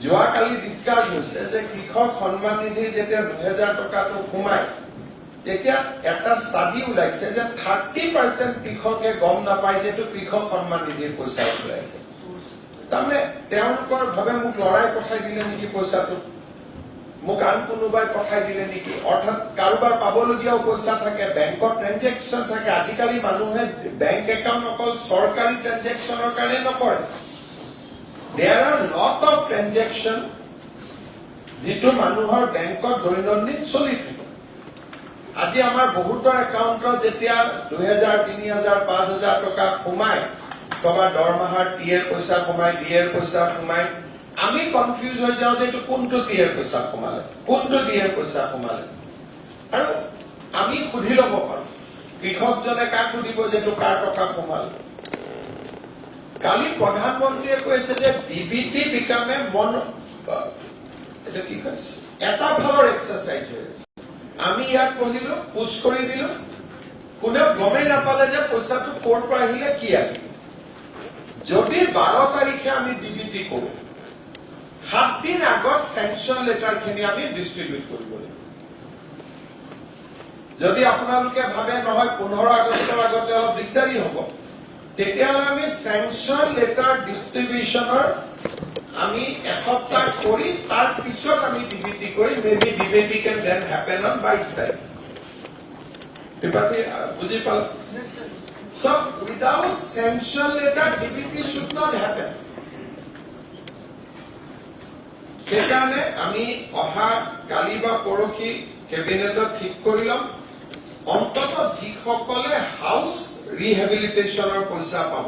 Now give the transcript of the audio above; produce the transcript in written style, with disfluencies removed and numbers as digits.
যোৱাকালি ডিসকাস হৈছে যে কৃষক সন্মান নিধি যেতিয়া 2000 টকাটো সোমায় তেতিয়া এটা ষ্টাডি ওলাইছে যে 30% কৃষকে গম নাপায় যে কৃষক সন্মান নিধিৰ পইচা ওলাইছে তাৰমানে তেওঁলোকৰ ভাবে মোক লৰাই পঠাই দিলে নেকি পইচাটো মোক আন কোনোবাই পঠাই দিলে নেকি অৰ্থাৎ কাৰোবাৰ পাবলগীয়াও পইচা থাকে বেংকৰ ট্ৰানজেকচন থাকে আজিকালি মানুহে বেংক একাউণ্ট অকল চৰকাৰী ট্ৰানজেকচনৰ কাৰণে নকৰে There are lot of transactions যিটো মানুহৰ বেংকত দৈনন্দিন চলি থাকে আজি আমাৰ বহুতৰ একাউণ্টত যেতিয়া 2000 3000 5000 টকা সোমায় কবা দৰমহাৰ টিএৰ পইচা সোমায় ডিএৰ পইচা সোমায় আমি কনফিউজ হৈ যাওঁ যে এইটো কোনটো টিএৰ পইচা সোমালে কোনটো ডিএৰ পইচা সোমালে আৰু আমি সুধি ল'ব পাৰোঁ কৃষকজনে কাক সুধিব যে কাৰ টকা সোমালে কালি প্ৰধানমন্ত্ৰীয়ে কৈছে যে ডিবিটি বিকামে এটা কি কৈছে এটা ভালৰ এক্সাৰসাইজ হৈ আছে আমি ইয়াক পঢ়িলো পুছ কৰি দিলো কোনেও গমেই নাপালে যে পইচাটো ক'ৰ পৰা আহিলে কি আহিলে যদি 12 তাৰিখে আমি ডিবিটি কৰো 7 দিন আগত চেংচন লেটাৰখিনি আমি ডিষ্ট্ৰিবিউট কৰিব লাগিব যদি আপোনালোকে ভাবে নহয় 15 আগষ্টৰ আগতে অলপ দিগদাৰী হ'ব তেতিয়াহ'লে আমি চেংচন লেটাৰ ডিষ্ট্ৰিবিউচনৰ আমি এসপ্তাহ কৰি তাৰ পিছত আমি ডিবিটি কৰি maybe DBT can then happen on 22 তাৰিখ বুজি পাল So without sanction letter, DBT should not happen. সেইকাৰণে আমি অহা কালি বা পৰহি কেবিনেটত ঠিক কৰিলাম অন্তত যিসকলে হাউস ৰিহেবিলিটেশনৰ পইচা পাব